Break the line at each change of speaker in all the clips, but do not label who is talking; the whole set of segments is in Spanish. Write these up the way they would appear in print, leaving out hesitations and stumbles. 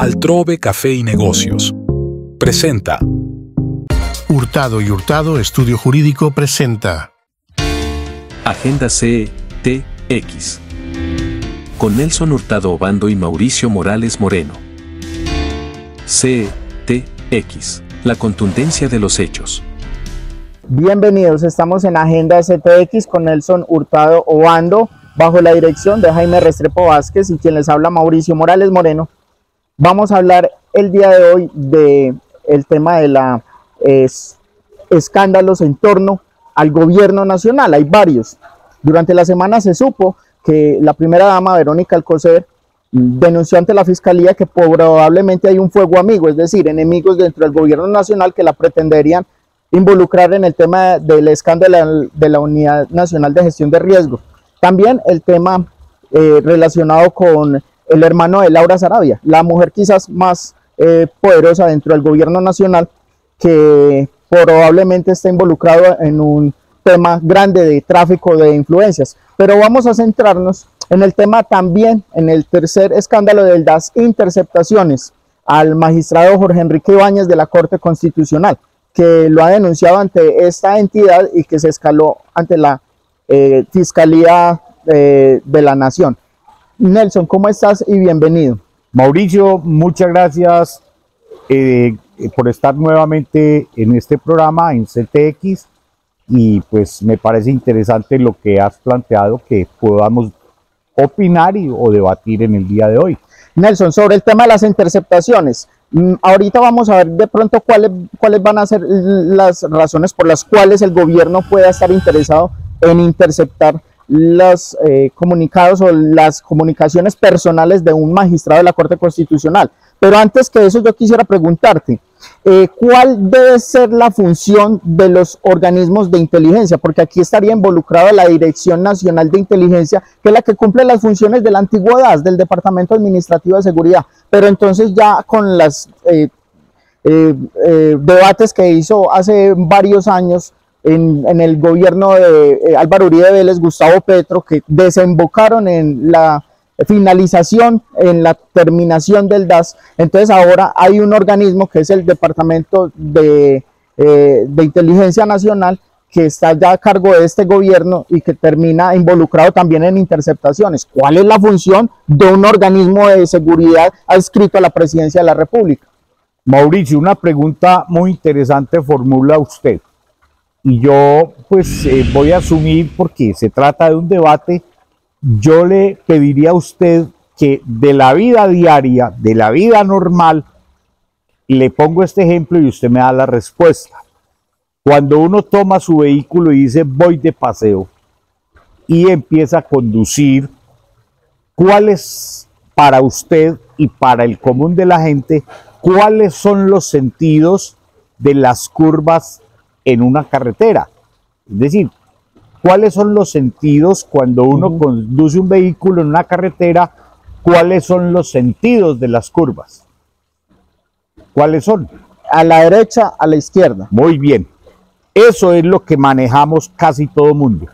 Altrove Café y Negocios presenta.
Hurtado y Hurtado Estudio Jurídico presenta
Agenda CTX con Nelson Hurtado Obando y Mauricio Morales Moreno. CTX, la contundencia de los hechos.
Bienvenidos, estamos en Agenda CTX con Nelson Hurtado Obando, bajo la dirección de Jaime Restrepo Vázquez y quien les habla Mauricio Morales Moreno. Vamos a hablar el día de hoy del tema de la escándalos en torno al gobierno nacional. Hay varios. Durante la semana se supo que la primera dama, Verónica Alcocer, denunció ante la fiscalía que probablemente hay un fuego amigo, es decir, enemigos dentro del gobierno nacional que la pretenderían involucrar en el tema del escándalo de la Unidad Nacional de Gestión de Riesgo. También el tema relacionado con el hermano de Laura Sarabia, la mujer quizás más poderosa dentro del gobierno nacional, que probablemente está involucrado en un tema grande de tráfico de influencias. Pero vamos a centrarnos en el tema también, en el tercer escándalo de las interceptaciones al magistrado Jorge Enrique Ibáñez de la Corte Constitucional, que lo ha denunciado ante esta entidad y que se escaló ante la Fiscalía de la Nación. Nelson, ¿cómo estás y bienvenido?
Mauricio, muchas gracias por estar nuevamente en este programa en CTX, y pues me parece interesante lo que has planteado, que podamos opinar o debatir en el día de hoy.
Nelson, sobre el tema de las interceptaciones, ahorita vamos a ver de pronto cuáles van a ser las razones por las cuales el gobierno pueda estar interesado en interceptar los comunicados o las comunicaciones personales de un magistrado de la Corte Constitucional. Pero antes que eso, yo quisiera preguntarte, ¿cuál debe ser la función de los organismos de inteligencia? Porque aquí estaría involucrada la Dirección Nacional de Inteligencia, que es la que cumple las funciones de la antigua DAS, del Departamento Administrativo de Seguridad. Pero entonces ya con los debates que hizo hace varios años en el gobierno de Álvaro Uribe Vélez, Gustavo Petro, que desembocaron en la finalización, en la terminación del DAS. Entonces ahora hay un organismo que es el Departamento de Inteligencia Nacional, que está ya a cargo de este gobierno y que termina involucrado también en interceptaciones. ¿Cuál es la función de un organismo de seguridad adscrito a la Presidencia de la República?
Mauricio, una pregunta muy interesante formula usted. Y yo pues voy a asumir, porque se trata de un debate, yo le pediría a usted que de la vida diaria, de la vida normal, le pongo este ejemplo y usted me da la respuesta. Cuando uno toma su vehículo y dice voy de paseo y empieza a conducir, ¿cuáles para usted y para el común de la gente, cuáles son los sentidos de las curvas en una carretera? Es decir, ¿cuáles son los sentidos cuando uno conduce un vehículo en una carretera? ¿Cuáles son los sentidos de las curvas? ¿Cuáles son?
A la derecha, a la izquierda.
Muy bien. Eso es lo que manejamos casi todo mundo.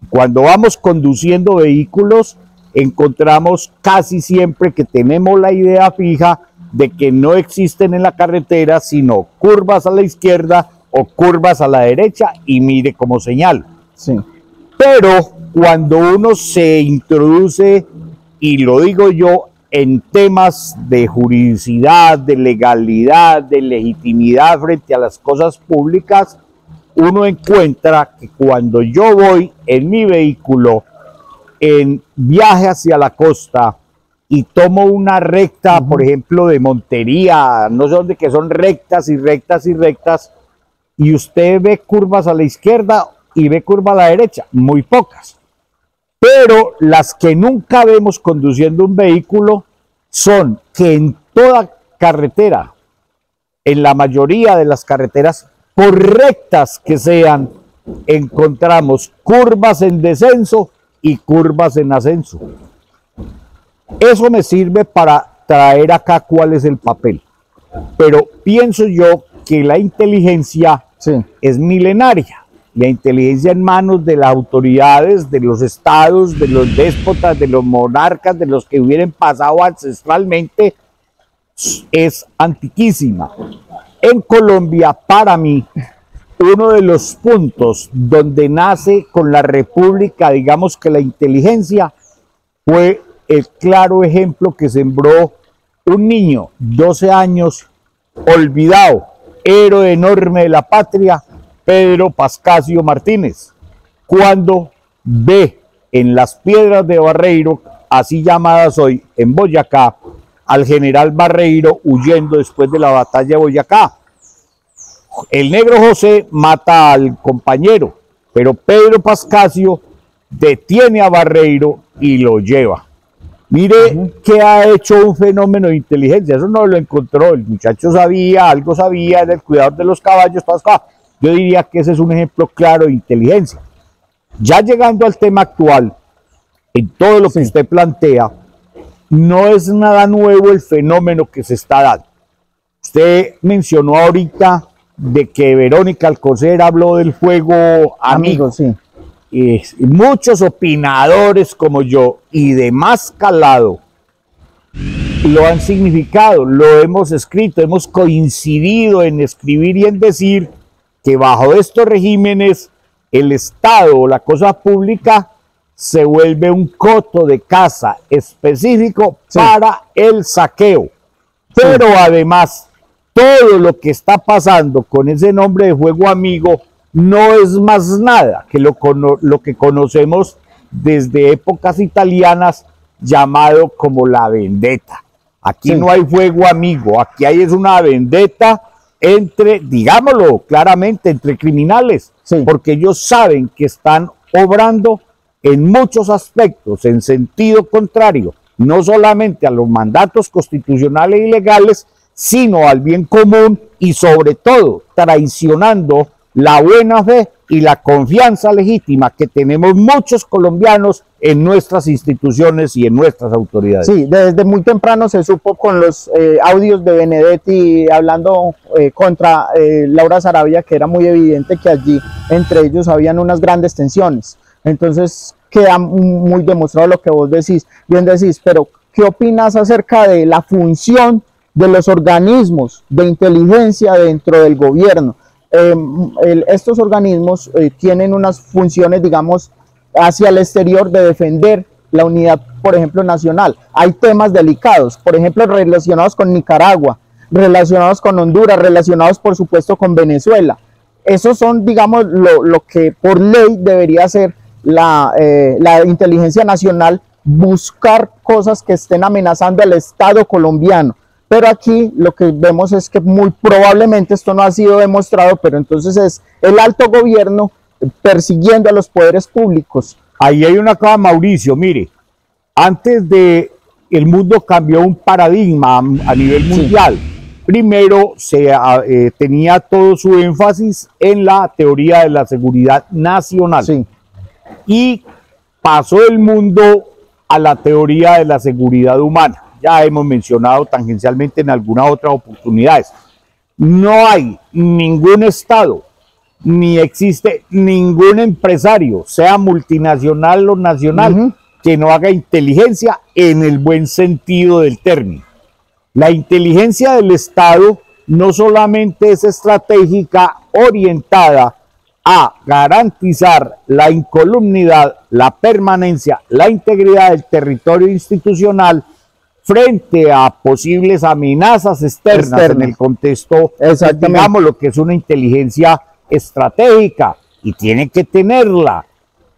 Cuando vamos conduciendo vehículos, encontramos casi siempre que tenemos la idea fija de que no existen en la carretera sino curvas a la izquierda o curvas a la derecha, y mire cómo señalo.
Sí.
Pero cuando uno se introduce, y lo digo yo, en temas de juridicidad, de legalidad, de legitimidad frente a las cosas públicas, uno encuentra que cuando yo voy en mi vehículo en viaje hacia la costa y tomo una recta, por ejemplo, de Montería, no sé dónde, que son rectas y rectas y rectas, y usted ve curvas a la izquierda y ve curva a la derecha, muy pocas. Pero las que nunca vemos conduciendo un vehículo son que en toda carretera, en la mayoría de las carreteras, por rectas que sean, encontramos curvas en descenso y curvas en ascenso. Eso me sirve para traer acá cuál es el papel. Pero pienso yo que la inteligencia es milenaria. La inteligencia en manos de las autoridades, de los estados, de los déspotas, de los monarcas, de los que hubieran pasado ancestralmente, es antiquísima. En Colombia, para mí, uno de los puntos donde nace con la República, digamos que la inteligencia, fue el claro ejemplo que sembró un niño, 12 años, olvidado, héroe enorme de la patria, Pedro Pascasio Martínez, cuando ve en las Piedras de Barreiro, así llamadas hoy, en Boyacá, al general Barreiro huyendo después de la batalla de Boyacá. El negro José mata al compañero, pero Pedro Pascasio detiene a Barreiro y lo lleva. Mire que ha hecho un fenómeno de inteligencia, eso no lo encontró, el muchacho sabía, algo sabía, era el cuidador de los caballos, todas cosas. Yo diría que ese es un ejemplo claro de inteligencia. Ya llegando al tema actual, en todo lo que usted plantea, no es nada nuevo el fenómeno que se está dando. Usted mencionó ahorita de que Verónica Alcocer habló del juego amigo.
Sí.
Muchos opinadores como yo y de más calado lo han significado, lo hemos escrito, hemos coincidido en escribir y en decir que bajo estos regímenes el Estado o la cosa pública se vuelve un coto de caza específico para el saqueo. Pero además, todo lo que está pasando con ese nombre de juego amigo no es más nada que lo que conocemos desde épocas italianas, llamado como la vendetta. Aquí no hay juego amigo, aquí hay es una vendetta entre, digámoslo claramente, entre criminales, porque ellos saben que están obrando en muchos aspectos en sentido contrario, no solamente a los mandatos constitucionales y legales, sino al bien común y sobre todo traicionando la buena fe y la confianza legítima que tenemos muchos colombianos en nuestras instituciones y en nuestras autoridades.
Sí, desde muy temprano se supo con los audios de Benedetti hablando contra Laura Saravia, que era muy evidente que allí entre ellos habían unas grandes tensiones. Entonces queda muy demostrado lo que vos decís, bien decís, pero ¿qué opinas acerca de la función de los organismos de inteligencia dentro del gobierno? Estos organismos tienen unas funciones, digamos, hacia el exterior de defender la unidad, por ejemplo, nacional. Hay temas delicados, por ejemplo, relacionados con Nicaragua, relacionados con Honduras, relacionados, por supuesto, con Venezuela. Esos son, digamos, lo que por ley debería ser la inteligencia nacional, buscar cosas que estén amenazando al Estado colombiano. Pero aquí lo que vemos es que muy probablemente esto no ha sido demostrado, pero entonces es el alto gobierno persiguiendo a los poderes públicos.
Ahí hay una cosa, Mauricio, mire, antes de el mundo cambió un paradigma a nivel mundial. Primero tenía todo su énfasis en la teoría de la seguridad nacional. Y pasó el mundo a la teoría de la seguridad humana. Ya hemos mencionado tangencialmente en algunas otras oportunidades. No hay ningún Estado, ni existe ningún empresario, sea multinacional o nacional, que no haga inteligencia en el buen sentido del término. La inteligencia del Estado no solamente es estratégica, orientada a garantizar la incolumnidad, la permanencia, la integridad del territorio institucional frente a posibles amenazas externas. En el contexto, digamos, lo que es una inteligencia estratégica, y tiene que tenerla.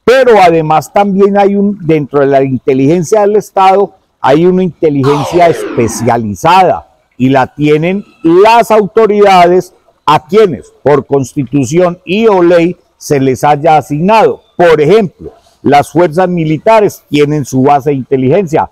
Pero además también hay dentro de la inteligencia del Estado, hay una inteligencia especializada, y la tienen las autoridades a quienes por constitución y o ley se les haya asignado. Por ejemplo, las fuerzas militares tienen su base de inteligencia,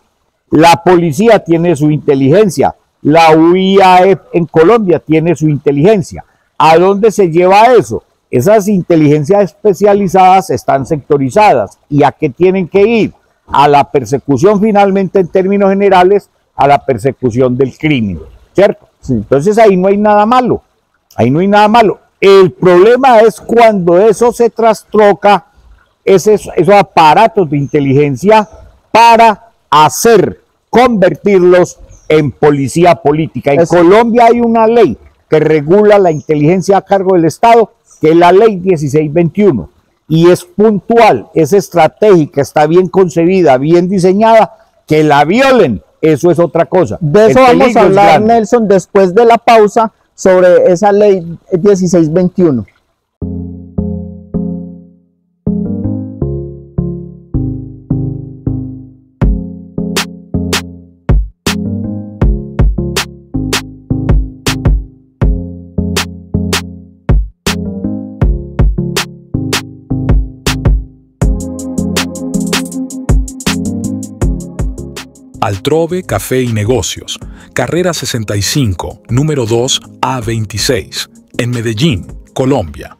la policía tiene su inteligencia, la UIAF en Colombia tiene su inteligencia. ¿A dónde se lleva eso? Esas inteligencias especializadas están sectorizadas. ¿Y a qué tienen que ir? A la persecución, finalmente, en términos generales, a la persecución del crimen, ¿cierto? Entonces ahí no hay nada malo, ahí no hay nada malo. El problema es cuando eso se trastroca, esos aparatos de inteligencia para convertirlos en policía política. En Colombia hay una ley que regula la inteligencia a cargo del Estado, que es la ley 1621, y es puntual, es estratégica, está bien concebida, bien diseñada. Que la violen, eso es otra cosa.
De eso vamos a hablar, Nelson, después de la pausa, sobre esa ley 1621.
Altrove Café y Negocios, carrera 65, número 2 A26, en Medellín, Colombia.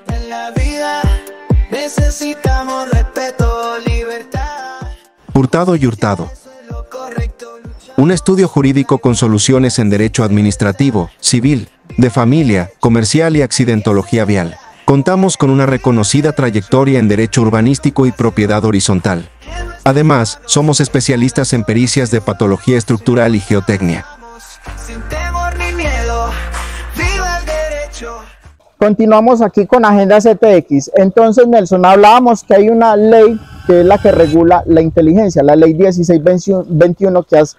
En la vida necesitamos respeto, libertad.
Hurtado y Hurtado. Un estudio jurídico con soluciones en derecho administrativo, civil, de familia, comercial y accidentología vial. Contamos con una reconocida trayectoria en derecho urbanístico y propiedad horizontal. Además, somos especialistas en pericias de patología estructural y geotecnia.
Sin temor ni miedo, viva el derecho.
Continuamos aquí con Agenda CTX. Entonces, Nelson, hablábamos que hay una ley que es la que regula la inteligencia, la ley 1621 que has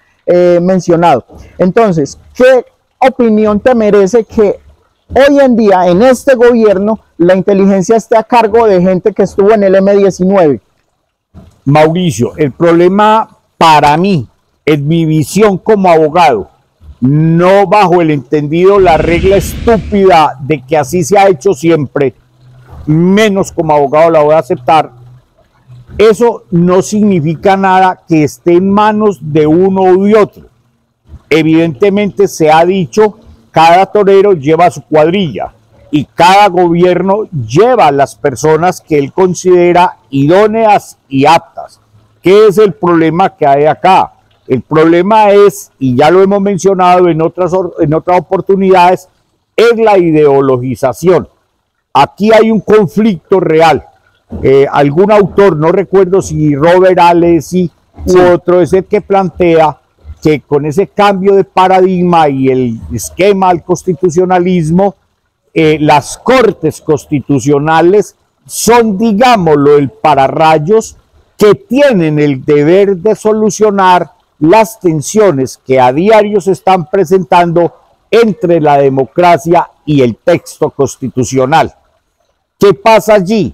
mencionado. Entonces, ¿qué opinión te merece que hoy en día, en este gobierno, la inteligencia esté a cargo de gente que estuvo en el M19?
Mauricio, el problema para mí, en mi visión como abogado, no bajo el entendido, la regla estúpida de que así se ha hecho siempre, menos como abogado la voy a aceptar. Eso no significa nada que esté en manos de uno u de otro. Evidentemente se ha dicho, cada torero lleva su cuadrilla y cada gobierno lleva a las personas que él considera idóneas y aptas. ¿Qué es el problema que hay acá? El problema es, y ya lo hemos mencionado en otras oportunidades, es la ideologización. Aquí hay un conflicto real. Algún autor, no recuerdo si Robert Alesi u otro, es el que plantea que con ese cambio de paradigma y el esquema al constitucionalismo, las cortes constitucionales son, digámoslo, el pararrayos que tienen el deber de solucionar las tensiones que a diario se están presentando entre la democracia y el texto constitucional. ¿Qué pasa allí?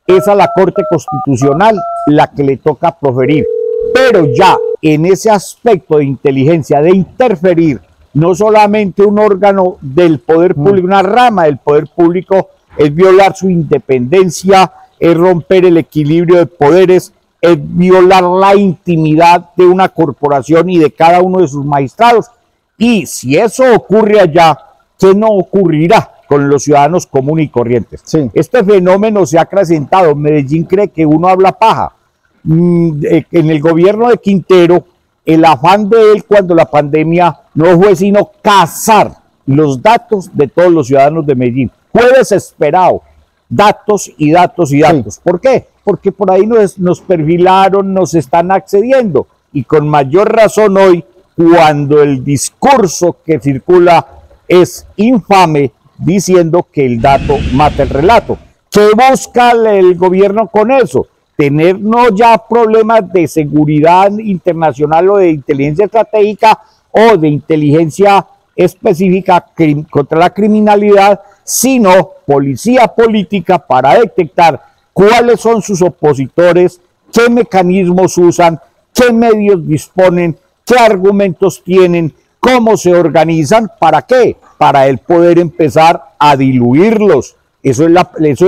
Es a la Corte Constitucional la que le toca proferir, pero ya en ese aspecto de inteligencia, de interferir, no solamente un órgano del poder público, una rama del poder público, es violar su independencia, es romper el equilibrio de poderes, es violar la intimidad de una corporación y de cada uno de sus magistrados. Y si eso ocurre allá, ¿qué no ocurrirá con los ciudadanos comunes y corrientes?
Sí.
Este fenómeno se ha acrecentado. Medellín cree que uno habla paja. En el gobierno de Quintero, el afán de él cuando la pandemia no fue sino cazar los datos de todos los ciudadanos de Medellín. Fue desesperado, datos y datos y datos. Sí. ¿Por qué? Porque por ahí nos perfilaron, nos están accediendo. Y con mayor razón hoy, cuando el discurso que circula es infame, diciendo que el dato mata el relato. ¿Qué busca el gobierno con eso? Tener no ya problemas de seguridad internacional o de inteligencia estratégica o de inteligencia específica contra la criminalidad, sino policía política para detectar cuáles son sus opositores, qué mecanismos usan, qué medios disponen, qué argumentos tienen, cómo se organizan, ¿para qué? Para él poder empezar a diluirlos. Eso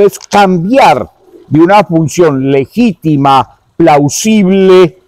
es cambiar de una función legítima, plausible,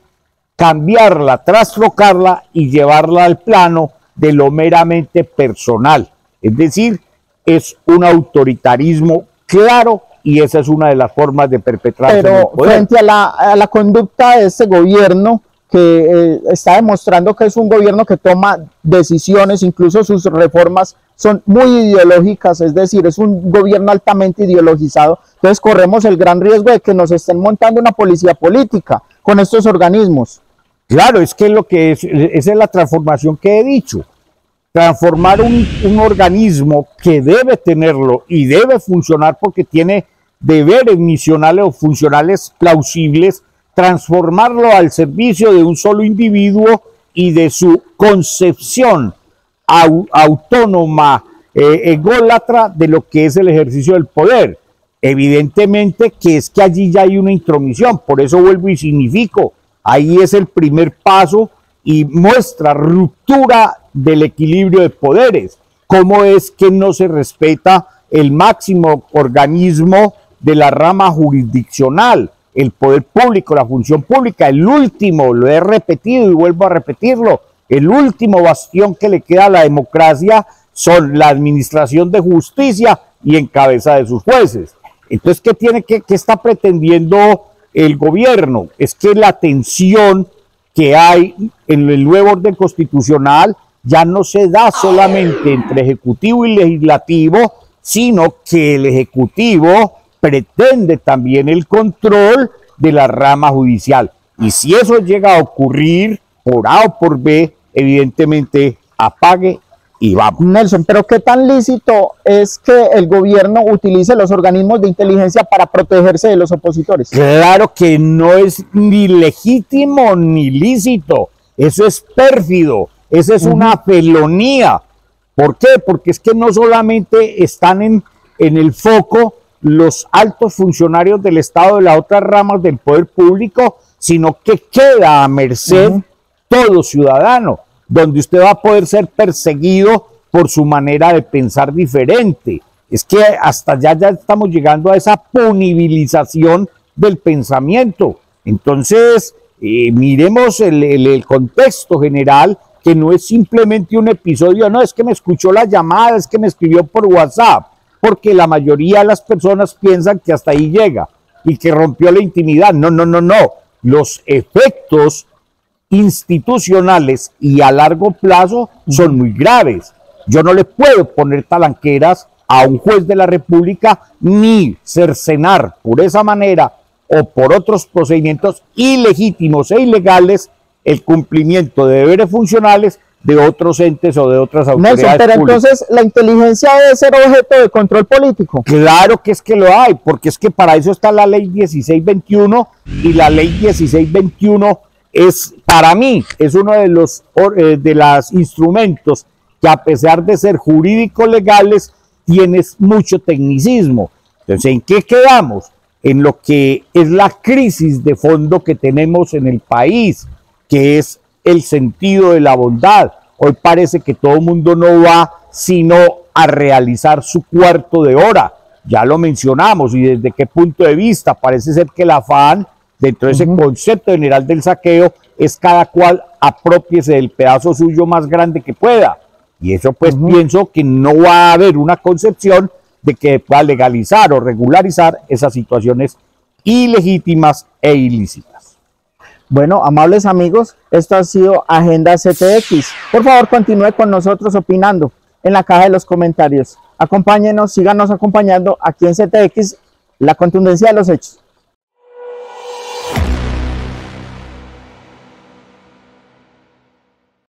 cambiarla, traslocarla y llevarla al plano de lo meramente personal. Es decir, es un autoritarismo claro y esa es una de las formas de perpetrarse.
Pero frente a la conducta de este gobierno, que está demostrando que es un gobierno que toma decisiones, incluso sus reformas son muy ideológicas, es decir, es un gobierno altamente ideologizado, entonces corremos el gran riesgo de que nos estén montando una policía política con estos organismos.
Claro, es que lo que esa es la transformación que he dicho. Transformar un organismo que debe tenerlo y debe funcionar porque tiene deberes misionales o funcionales plausibles, transformarlo al servicio de un solo individuo y de su concepción autónoma, ególatra de lo que es el ejercicio del poder. Evidentemente que es que allí ya hay una intromisión, por eso vuelvo y significo, ahí es el primer paso y muestra ruptura del equilibrio de poderes. ¿Cómo es que no se respeta el máximo organismo de la rama jurisdiccional, el poder público, la función pública? El último, lo he repetido y vuelvo a repetirlo, el último bastión que le queda a la democracia son la administración de justicia y en cabeza de sus jueces. Entonces, ¿qué está pretendiendo el gobierno? Es que la tensión que hay en el nuevo orden constitucional ya no se da solamente entre ejecutivo y legislativo, sino que el ejecutivo pretende también el control de la rama judicial. Y si eso llega a ocurrir por A o por B, evidentemente apague y vamos.
Nelson, pero ¿qué tan lícito es que el gobierno utilice los organismos de inteligencia para protegerse de los opositores?
Claro que no es ni legítimo ni lícito, eso es pérfido, eso es una felonía. ¿Por qué? Porque es que no solamente están en el foco los altos funcionarios del Estado de las otras ramas del poder público, sino que queda a merced todo ciudadano, donde usted va a poder ser perseguido por su manera de pensar diferente. Es que hasta ya estamos llegando a esa punibilización del pensamiento. Entonces, miremos el contexto general, que no es simplemente un episodio, no, es que me escuchó la llamada, es que me escribió por WhatsApp, porque la mayoría de las personas piensan que hasta ahí llega y que rompió la intimidad. No. Los efectos institucionales y a largo plazo son muy graves. Yo no le puedo poner talanqueras a un juez de la República ni cercenar por esa manera o por otros procedimientos ilegítimos e ilegales el cumplimiento de deberes funcionales de otros entes o de otras autoridades
Nelson, pero
públicas.
entonces la inteligencia debe ser objeto de control político.
Claro que es que lo hay, porque es que para eso está la ley 1621 y la ley 1621 es, para mí, es uno de los instrumentos que, a pesar de ser jurídicos legales, tiene mucho tecnicismo. Entonces, ¿en qué quedamos? En lo que es la crisis de fondo que tenemos en el país, que es el sentido de la bondad. Hoy parece que todo el mundo no va sino a realizar su cuarto de hora. Ya lo mencionamos, y desde qué punto de vista. Parece ser que el afán, dentro de ese concepto general del saqueo, es cada cual apropiese del pedazo suyo más grande que pueda. Y eso pues pienso que no va a haber una concepción de que pueda legalizar o regularizar esas situaciones ilegítimas e ilícitas.
Bueno, amables amigos, esto ha sido Agenda CTX. Por favor, continúe con nosotros opinando en la caja de los comentarios. Acompáñenos, síganos acompañando aquí en CTX, la contundencia de los hechos.